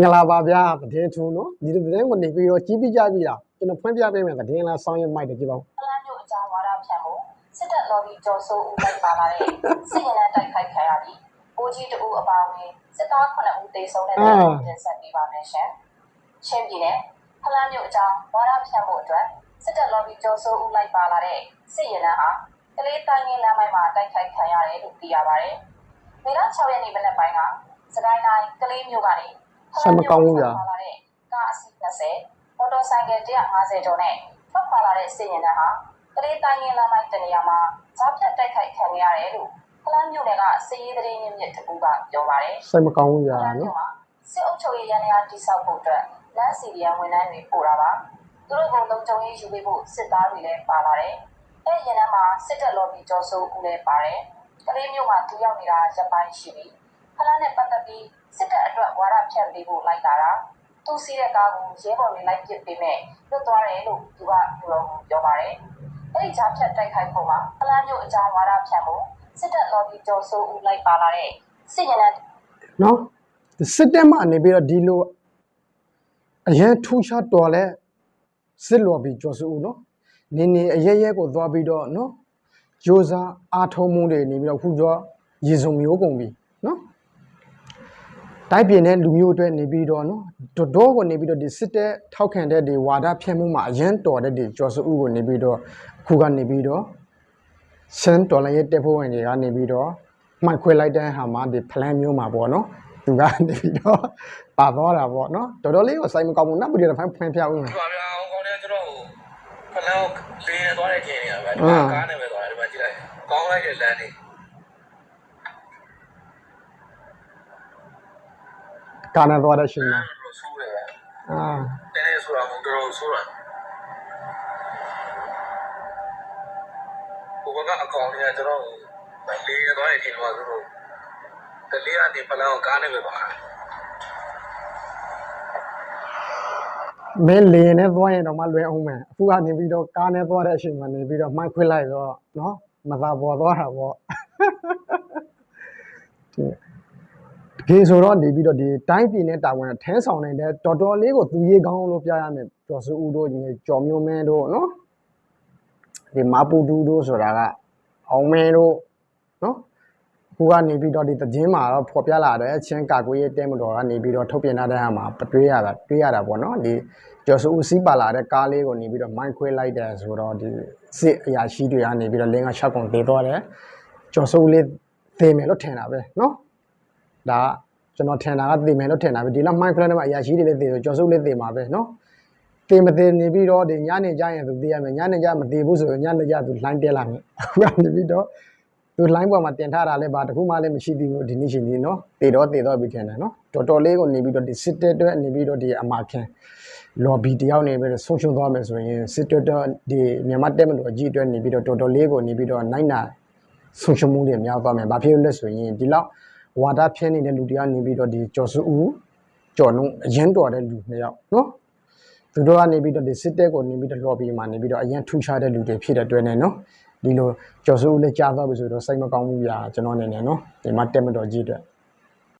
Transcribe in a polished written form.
ငလာပါဗျာတည်င်းထူနော်ဒီတည်င်းကိုနေပြီးတော့ကြီးပြကြပြီလားကျွန်တော်ဖွင့်ပြပေးမယ်တည်င်းလားဆောင်းရမိုက်တယ်ကြည့်ပါဦးဖလန်းမျိုးအကြောင်းဝါဒဖြန့်ဖို့စစ်တပ်လော်ဘီကြော်ဆိုးဦးလိုက်ပါလာတဲ့စစ်ရင်နဲ့တိုက်ခိုက်ခံရပြီးအိုကြီးတူအပါအဝင်စစ်သား9ဦးသေဆုံးတဲ့တဲ့တင်ဆက်ပေးပါမယ်ရှင်။ချင်းပြည်နယ်ဖလန်းမျိုးအကြောင်းဝါဒဖြန့်ဖို့အတွက်စစ်တပ်လော်ဘီကြော်ဆိုးဦးလိုက်ပါလာတဲ့စစ်ရင်နဲ့ဟာကလေးတိုင်းရင်းလမ်းပိုင်းမှာတိုက်ခိုက်ခံရတယ်လို့သိရပါတယ်။မေလ6ရက်နေ့မနက်ပိုင်းကစကိုင်းတိုင်းကလေးမျိုးကနေဆက်မကောင်းဘူးဗျာကားအစီး20မော်တော်ဆိုင်ကယ်150ကျော်နဲ့ထွက်ခွာလာတဲ့စစ်ရင်တွေဟာကလေးတိုင်းရင်းလမ်းပိုင်းတနေရာမှာဈာဖြတ်တိုက်ခိုက်ခံရတယ်လို့ဖလန်းမြို့နယ်ကစစ်ရေးသတင်းရင်းမြစ်တကူကပြောပါတယ်ဆက်မကောင်းဘူးဗျာနော်စစ်အုပ်ချုပ်ရေးရန်ရာတိဆောက်ဖို့အတွက်လမ်းစီရီယံဝန်ထမ်းတွေပို့တာပါသူတို့ကလုံခြုံရေးယူပေးဖို့စစ်သားတွေလည်းပါလာတယ်အဲ့ရင်ထဲမှာစစ်တပ်လော်ဘီကြော်ဆိုးဦးလည်းပါတယ်ကလေးမြို့မှာသူရောက်နေတာရပ်ပိုင်းရှိပြီဖလန်းနဲ့ပတ်သက်ပြီးစစ်တပ်အတွက်ဝါဒဖြန့်ပေးဖို့လိုက်တာသူစီးတဲ့ကားကိုရဲဘော်တွေလိုက်ပစ်ပေးမဲ့လွတ်သွားတယ်လို့သူကပြောပါတယ်။အဲ့ဒီကြားဖြတ်တိုက်ခိုက်ဖို့မှာဖလန်းမျိုးအကြောင်းဝါဒဖြန့်ဖို့စစ်တပ်လော်ဘီကြော်ဆိုးဦးလိုက်ပါလာတဲ့စစ်ရင်နဲ့နော်စစ်တပ်မှနေပြီးတော့ဒီလိုအရင်ထူးခြားတော်လဲစစ်လော်ဘီကြော်ဆိုးဦးနော်နေအရဲကိုသွားပြီးတော့နော်ဂျိုးစားအားထုံးမှုတွေနေပြီးတော့ခုကျော်ရေစုံမျိုးကုန်ပြီနော်တိုင်းပြည်နဲ့လူမျိုးအတွက်နေပြီးတော့နော်တော်ကိုနေပြီးတော့ဒီစစ်တဲ့ထောက်ခံတဲ့ဒီဝါဒဖြန့်မှုမှာအရင်တော်တဲ့ဒီကျော်စုဦးကိုနေပြီးတော့အခုကနေပြီးတော့စန်တော်လည်းတက်ဖို့ဝင်တွေကနေပြီးတော့မှိုက်ခွဲလိုက်တဲ့ဟာမှာဒီဖလန်မျိုးမှာပေါ့နော်သူကနေပြီးတော့ပါသွားတာပေါ့နော်တော်လေးကိုစိုက်မကောင်းဘူးနောက်ပြီးတော့ဖွင့်ပြဦးမယ်ပါဗျာအောင်ကောင်းတယ်ကျွန်တော်ဖလန်ကိုလေးသွားတဲ့ခင်းနေရဗျာဒီကားနဲ့ပဲသွားတယ်ဒီမှာကြည့်လိုက်ကောင်းလိုက်တဲ့လမ်းလေးကာနသွားတဲ့ရှင်မှာဆိုးတယ်ဗျတဲနေဆိုတာမဟုတ်တော့ဆိုးတာဘုရားကအကောင်ကြီးကကျွန်တော်လေးရသွားတဲ့ဒီမှာဆိုတော့ကလေးကနေပလန်ကိုကားနဲ့ပဲပါမင်းလေးနဲ့သွားရင်တော့မလွယ်အောင်မယ်အခုကနေပြီးတော့ကားနဲ့သွားတဲ့အချိန်မှာနေပြီးတော့မှိုက်ခွေးလိုက်တော့နော်မသာပေါ်သွားတာပေါ့ဒီဆိုတော့နေပြီးတော့ဒီတိုင်းပြည်နဲ့တာဝန်ထမ်းဆောင်နေတဲ့တော်တော်လေးကိုသူရေးကောင်းလို့ပြရမယ်ကျော်စုဦးတို့ကျော်မျိုးမင်းတို့နော်ဒီမပူတူတို့ဆိုတာကအောင်မင်းတို့နော်ခုကနေပြီးတော့ဒီတည်င်းမှာတော့ဖော်ပြလာတဲ့အချင်းကာကွယ်ရေးတဲမတော်ကနေပြီးတော့ထုတ်ပြန်ထားတဲ့ဟာမှာတွေးရတာပေါ့နော်ဒီကျော်စုဦးစီးပါလာတဲ့ကားလေးကိုနေပြီးတော့မိုင်းခွဲလိုက်တယ်ဆိုတော့ဒီစစ်အရာရှိတွေကနေပြီးတော့လင်းက6ကုန်သေးသွားတယ်ကျော်စုဦးလေးသေမယ်လို့ထင်တာပဲနော်ဒါကျွန်တော်ထင်တာကသေမယ်လို့ထင်တာပဲဒီလောက်မိုင်းခွဲတဲ့မှာအရာရှိတွေလည်းသေဆိုကျော်စုလေးသေမှာပဲနော်သေမသေနေပြီးတော့ဒီညနေကျရင်သူသေရမယ်ညနေကျမသေဘူးဆိုရင်ညနေကျသူလိုင်းတက်လာမယ်အခုကနေပြီးတော့သူလိုင်းပေါ်မှာတင်ထားတာလည်းဘာတခုမှလည်းမရှိသေးဘူးဒီနေ့ရှိနေနော်သေတော့ပြီးထင်တယ်နော်တော်လေးကိုနေပြီးတော့ဒီစစ်တပ်အတွက်နေပြီးတော့ဒီအမာခင်လော်ဘီတယောက်နေပြီးတော့ဆုံးရှုံးသွားမယ်ဆိုရင်စစ်တပ်တော့ဒီမြန်မာတက်မလို့အကြီးအတွက်နေပြီးတော့တော်လေးကိုနေပြီးတော့နိုင်နာဆုံးရှုံးမှုတွေများသွားမယ်ဘာဖြစ်လို့လဲဆိုရင်ဒီလောက်ဝါဒဖြန့်နေတဲ့လူတရားနေပြီးတော့ဒီကျော်စုဦးကျော်လုံးအရင်တော်တဲ့လူ2ယောက်နော်သူတို့ကနေပြီးတော့ဒီစစ်တပ်ကိုနေပြီးတော့လော်ဘီမှာနေပြီးတော့အရင်ထူရှားတဲ့လူတွေဖြစ်တဲ့အတွက်နဲ့နော်ဒီလိုကျော်စုဦးလည်းကြားသွားပြီဆိုတော့စိတ်မကောင်းဘူးဗျာကျွန်တော်အနေနဲ့နော်ဒီမှာတက်မတော်ကြီးအတွက်